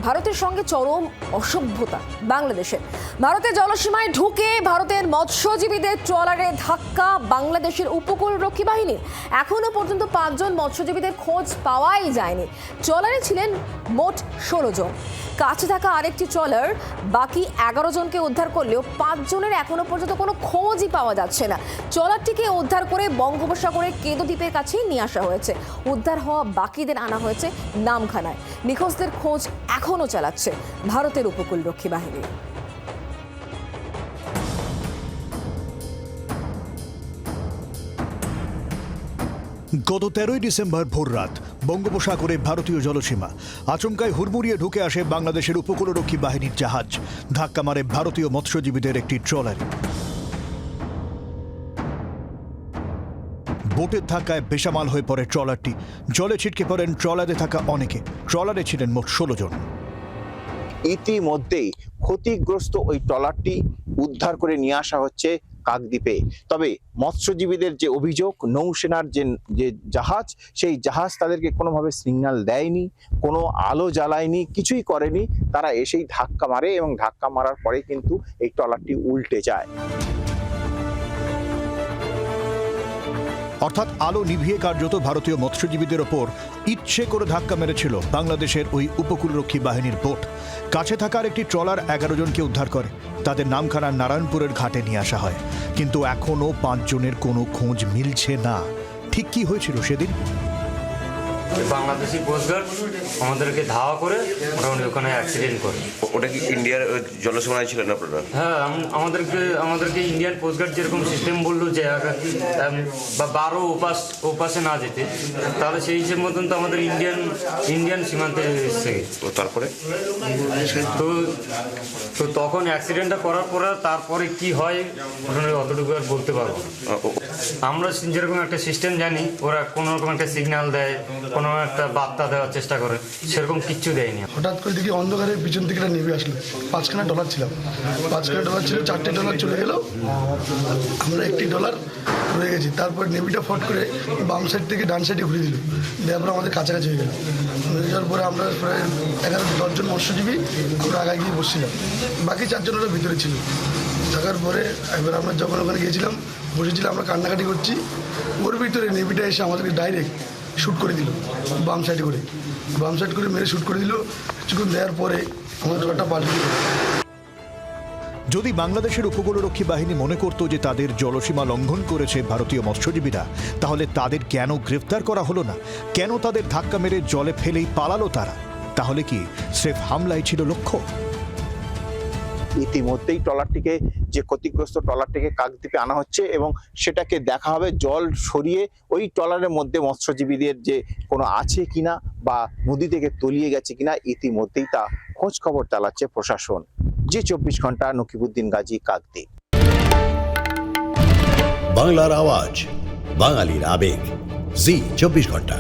ভারতের সঙ্গে চরম অসভ্যতা বাংলাদেশের। ভারতের জলসীমায় ঢুকে ভারতের মৎস্যজীবীদের ট্রলারে ধাক্কা বাংলাদেশের উপকূলরক্ষী বাহিনীর। এখনো পর্যন্ত 5 জন মৎস্যজীবীদের খোঁজ পাওয়াই যায়নি। ট্রলারে ছিলেন মোট 16 জন। কাছে থাকা আরেকটি ট্রলার বাকি 11 জনকে উদ্ধার করলেও 5 জনের এখনো পর্যন্ত কোনো খোঁজই পাওয়া যাচ্ছে না। ট্রলারটিকে উদ্ধার করে বঙ্গোপসাগরের কেঁদো দ্বীপের কাছেই নিয়ে আসা হয়েছে। উদ্ধার হওয়া বাকিদের আনা হয়েছে নামখানায়। নিখোঁজদের খোঁজ এখনো চালাচ্ছে ভারতের উপকূলরক্ষী বাহিনী। গত 13ই ডিসেম্বর ভোররাত বঙ্গোপসাগরে ভারতীয় জলসীমা আচমকায় হুড়মুড়িয়ে ঢুকে আসে বাংলাদেশের উপকূলরক্ষী বাহিনীর জাহাজ। ধাক্কা মারে ভারতীয় মৎস্যজীবীদের একটি ট্রলারে। বোটের ধাক্কায় বেসামাল হয়ে পড়ে ট্রলারটি। জলে ছিটকে পড়েন ট্রলারে থাকা অনেকে। ট্রলারে ছিলেন মোট 16 জন। ইতিমধ্যেই ক্ষতিগ্রস্ত ওই ট্রলারটি উদ্ধার করে নিয়ে আসা হচ্ছে কাকদ্বীপে। তবে মৎস্যজীবীদের যে অভিযোগ, নৌসেনার যে জাহাজ, সেই জাহাজ তাদেরকে কোনোভাবে সিগন্যাল দেয়নি, কোনো আলো জ্বালায়নি, কিছুই করেনি। তারা এসেই ধাক্কা মারে এবং ধাক্কা মারার পরে কিন্তু এই ট্রলারটি উল্টে যায়। অর্থাৎ আলো নিভিয়ে কার্যত ভারতীয় মৎস্যজীবীদের ওপর ইচ্ছে করে ধাক্কা মেরেছিল বাংলাদেশের ওই উপকূলরক্ষী বাহিনীর বোট। কাছে থাকার একটি ট্রলার 11 জনকে উদ্ধার করে। তাদের নামখানার নারায়ণপুরের ঘাটে নিয়ে আসা হয়, কিন্তু এখনো 5 জনের কোনো খোঁজ মিলছে না। ঠিক কি হয়েছিল সেদিন? বাংলাদেশি কোস্টগার্ড আমাদেরকে ধাওয়া করে মোটামুটি ওখানে অ্যাক্সিডেন্ট করে। ওটা কি ইন্ডিয়ার জলসীমায় ছিলেন আপনারা? হ্যাঁ, আমাদেরকে ইন্ডিয়ান কোস্টগার্ড যেরকম সিস্টেম বললো যে 12 ওপাশে না যেতে, তাহলে সেই হিসেব মতন তো আমাদের ইন্ডিয়ান সীমান্তে এসছে। তারপরে তো তখন অ্যাক্সিডেন্টটা করার পরে তারপরে কি হয় মোটামুটি অতটুকু আর বলতে পারবো। আমরা যেরকম একটা সিস্টেম জানি, ওরা কোনো রকম একটা সিগন্যাল দেয়, কোনো একটা বার্তা দেওয়ার চেষ্টা করে, সেরকম কিচ্ছু দেয়নি। হঠাৎ করে দেখি অন্ধকারের পিছন থেকে নেমে আসলো। 5খানা ডলার ছিল, 4টে ডলার চলে গেল, আমরা একটি ডলার রয়ে গেছি। তারপর নেভিটা ফট করে বাম সাইড থেকে ডান সাইডে ঘুরে দিল, তারপরে আমাদের কাছাকাছি হয়ে গেল। যাওয়ার পরে আমরা প্রায় 11-10 জন মৎস্যজীবী আমরা আগে গিয়ে বসছিলাম, বাকি 4 জন ওরা ভিতরে ছিল। থাকার পরে এবার আমরা যখন ওখানে গিয়েছিলাম, বসেছিলাম, আমরা কান্নাকাটি করছি। ওর ভিতরে নেভিটা এসে আমাদেরকে ডাইরেক্ট শ্যুট করে দিল, বাম সাইড করে মেরে শ্যুট করে দিল। কিছুক্ষণ দেওয়ার পরে আমাদের একটা পাল্টে দিল। যদি বাংলাদেশের উপকূলরক্ষী বাহিনী মনে করত যে তাদের জলসীমা লঙ্ঘন করেছে ভারতীয় মৎস্যজীবীরা, তাহলে তাদের কেন গ্রেফতার করা হলো না? কেন তাদের ধাক্কা মেরে জলে ফেলেই পালালো তারা? তাহলে কি স্রেফ হামলাই ছিল লক্ষ্য? ইতিমধ্যেই যে ক্ষতিগ্রস্ত ট্রলারটিকে কাকদ্বীপে আনা হচ্ছে এবং সেটাকে দেখা হবে জল সরিয়ে ওই ট্রলারের মধ্যে মৎস্যজীবীদের যে কোনো আছে কিনা বা নদী থেকে তলিয়ে গেছে কিনা, ইতিমধ্যেই তা খোঁজ খবর চালাচ্ছে প্রশাসন। জি 24 ঘন্টা, নকিবউদ্দিন গাজী, কাকদ্বীপ। বাংলার আওয়াজ, বাঙালির আবেগ, জি 24 ঘন্টা।